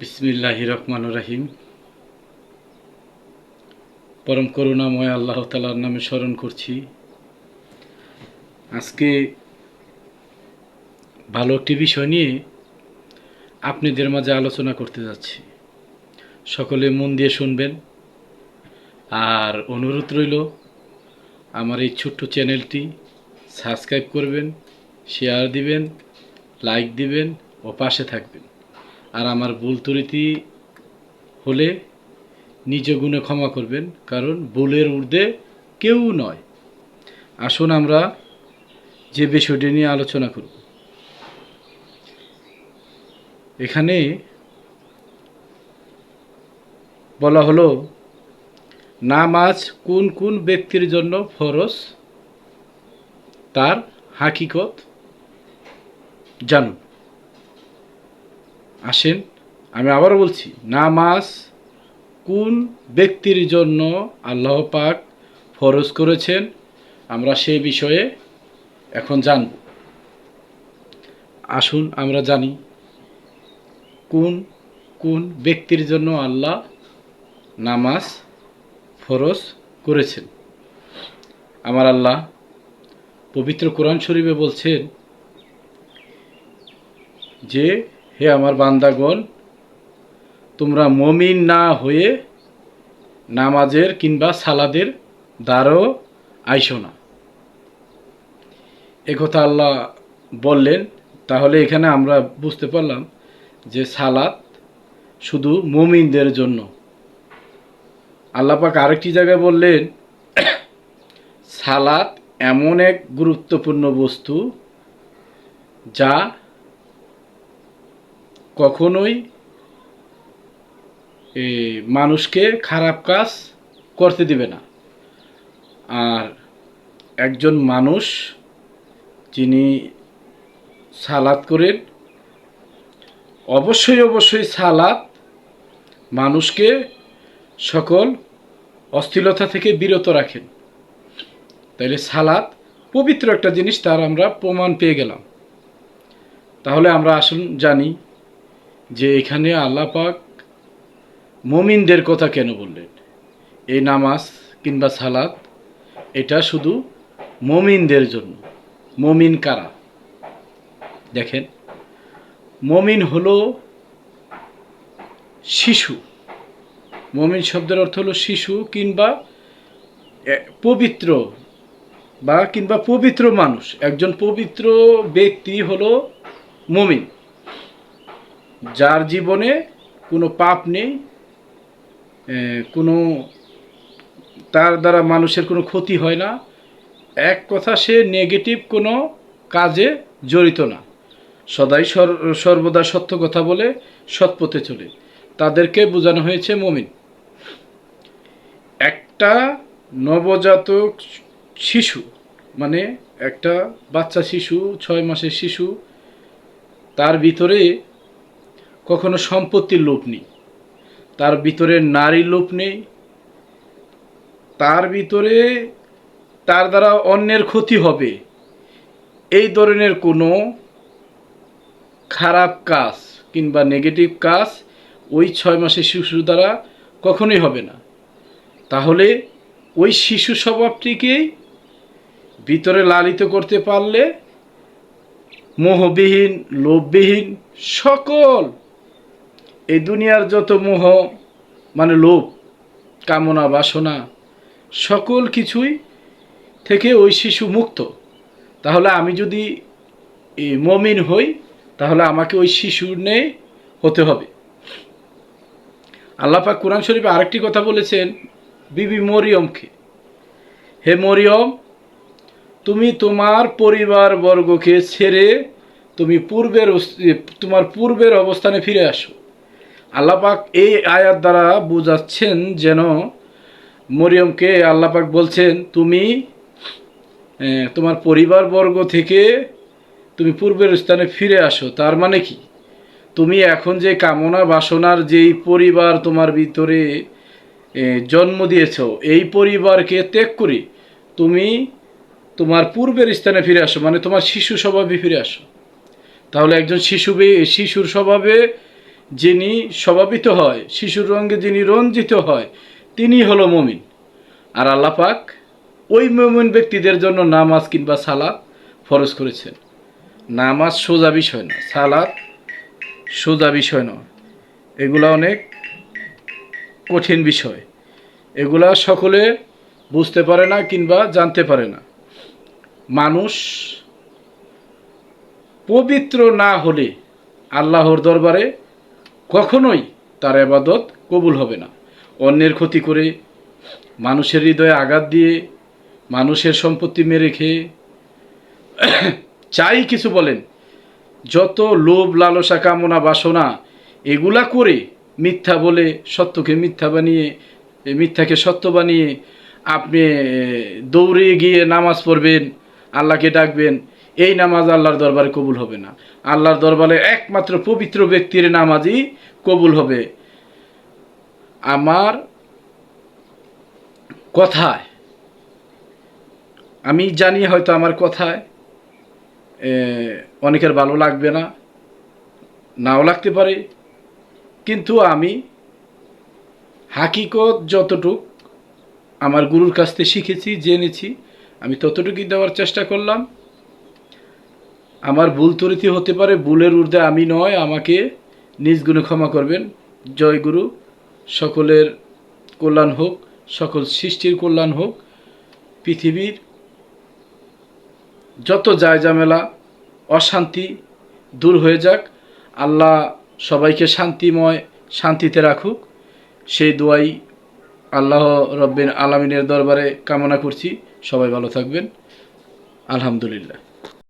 বিসমিল্লাহির রহমানির রহিম। পরম করুণাময় আল্লাহ তাআলার নামে স্মরণ করছি। আজকে ভালো একটি বিষয় নিয়ে আপনাদের মাঝে আলোচনা করতে যাচ্ছি। সকলে মন দিয়ে শুনবেন, আর অনুরোধ রইল আমার এই ছোট্ট চ্যানেলটি সাবস্ক্রাইব করবেন, শেয়ার দিবেন, লাইক দিবেন ও পাশে থাকবেন। আর আমার ভুল ত্রুটি হলে নিজ গুণে ক্ষমা করবেন, কারণ ভুলের ঊর্ধ্বে কেউ নয়। আসুন আমরা যে বিষয়টি নিয়ে আলোচনা করব। এখানে বলা হলো নামাজ কোন কোন ব্যক্তির জন্য ফরজ, তার হাকিকত জানুন। আসেন আমি আবারও বলছি, নামাজ কোন ব্যক্তির জন্য আল্লাহ পাক ফরজ করেছেন, আমরা সেই বিষয়ে এখন জানব। আসুন আমরা জানি কোন কোন ব্যক্তির জন্য আল্লাহ নামাজ ফরজ করেছেন। আমার আল্লাহ পবিত্র কোরআন শরীফে বলছেন যে, হে আমার বান্দাগণ, তোমরা মুমিন না হয়ে নামাজের কিংবা সালাদের দ্বারও আইসো না। একথা আল্লাহ বললেন। তাহলে এখানে আমরা বুঝতে পারলাম যে সালাত শুধু মুমিনদের জন্য। আল্লাহ পাক আরেকটি জায়গায় বললেন, সালাত এমন এক গুরুত্বপূর্ণ বস্তু যা কখনোই মানুষকে খারাপ কাজ করতে দিবে না। আর একজন মানুষ যিনি সালাত করেন, অবশ্যই অবশ্যই সালাত মানুষকে সকল অশ্লীলতা থেকে বিরত রাখেন। তাইলে সালাত পবিত্র একটা জিনিস, তার আমরা প্রমাণ পেয়ে গেলাম। তাহলে আমরা আসুন জানি যে এখানে আল্লাহ পাক মুমিনদের কথা কেন বললেন। এই নামাজ কিংবা সালাত এটা শুধু মুমিনদের জন্য। মুমিন কারা? দেখেন, মুমিন হলো শিশু। মুমিন শব্দের অর্থ হলো শিশু কিংবা পবিত্র কিংবা পবিত্র মানুষ। একজন পবিত্র ব্যক্তি হলো মুমিন, যার জীবনে কোনো পাপ নেই, কোনো তার দ্বারা মানুষের কোনো ক্ষতি হয় না। এক কথা, সে নেগেটিভ কোনো কাজে জড়িত না, সদাই সর্বদা সত্য কথা বলে সৎ পথে চলে। তাদেরকে বোঝানো হয়েছে মুমিন। একটা নবজাতক শিশু, মানে একটা বাচ্চা শিশু, 6 মাসের শিশু, তার ভিতরে কখনো সম্পত্তির লোভ নেই, তার ভিতরে নারীর লোভ নেই, তার ভিতরে তার দ্বারা অন্যের ক্ষতি হবে এই ধরনের কোনো খারাপ কাজ কিংবা নেগেটিভ কাজ ওই 6 মাসের শিশুর দ্বারা কখনোই হবে না। তাহলে ওই শিশু স্বভাবটিকেই ভিতরে লালিত করতে পারলে মোহবিহীন, লোভবিহীন সকল এই দুনিয়ার যত মোহ, মানে লোভ, কামনা, বাসনা, সকল কিছুই থেকে ওই শিশু মুক্ত। তাহলে আমি যদি মুমিন হই, তাহলে আমাকে ওই শিশুর ন্যায় হতে হবে। আল্লাহ পাক কোরআন শরীফে আরেকটি কথা বলেছেন বিবি মরিয়মকে, হে মরিয়ম, তুমি তোমার পরিবারবর্গকে ছেড়ে তোমার পূর্বের অবস্থানে ফিরে আসো। আল্লাহ পাক এই আয়াত দ্বারা বোঝাচ্ছেন যেন মরিয়মকে আল্লাহ পাক বলছেন, তুমি তোমার পরিবারবর্গ থেকে তুমি পূর্বের স্থানে ফিরে আসো। তার মানে কি, তুমি এখন যে কামনা বাসনার যেই পরিবার তোমার ভিতরে জন্ম দিয়েছ, এই পরিবারকে ত্যাগ করে তুমি তোমার পূর্বের স্থানে ফিরে আসো, মানে তোমার শিশু স্বভাবে ফিরে আসো। তাহলে একজন শিশুর স্বভাবে যিনি স্বভাবিত হয়, শিশুর রঙে যিনি রঞ্জিত হয়, তিনি হলো মুমিন। আর আল্লাহ পাক ওই মুমিন ব্যক্তিদের জন্য নামাজ কিংবা সালাত ফরজ করেছেন। নামাজ সোজা বিষয় না, সালাত সোজা বিষয় নয়, এগুলা অনেক কঠিন বিষয়। এগুলা সকলে বুঝতে পারে না কিংবা জানতে পারে না। মানুষ পবিত্র না হলে আল্লাহর দরবারে কখনোই তার ইবাদত কবুল হবে না। অন্যের ক্ষতি করে, মানুষের হৃদয়ে আঘাত দিয়ে, মানুষের সম্পত্তি মেরে খেয়ে, চাই কিছু বলেন, যত লোভ লালসা কামনা বাসনা এগুলা করে মিথ্যা বলে সত্যকে মিথ্যা বানিয়ে, মিথ্যাকে সত্য বানিয়ে আপনি দৌড়ে গিয়ে নামাজ পড়বেন, আল্লাহকে ডাকবেন, এই নামাজ আল্লাহর দরবারে কবুল হবে না। আল্লাহর দরবারে একমাত্র পবিত্র ব্যক্তির নামাজই কবুল হবে। আমার কথায়, আমি জানি হয়তো আমার কথায় অনেকের ভালো লাগবে না, নাও লাগতে পারে, কিন্তু আমি হাকিকত যতটুক আমার গুরুর কাছ থেকে শিখেছি, জেনেছি, আমি ততটুকুই দেওয়ার চেষ্টা করলাম। আমার ভুল ত্রুটি হতে পারে, ভুলের ঊর্ধ্বে আমি নয়, আমাকে নিজ গুণে ক্ষমা করবেন। জয় গুরু। সকলের কল্যাণ হোক, সকল সৃষ্টির কল্যাণ হোক, পৃথিবীর যত জায়জামেলা অশান্তি দূর হয়ে যাক, আল্লাহ সবাইকে শান্তিময় শান্তিতে রাখুক, সেই দোয়াই আল্লাহ রব্বিল আলামিনের দরবারে কামনা করছি। সবাই ভালো থাকবেন। আলহামদুলিল্লাহ।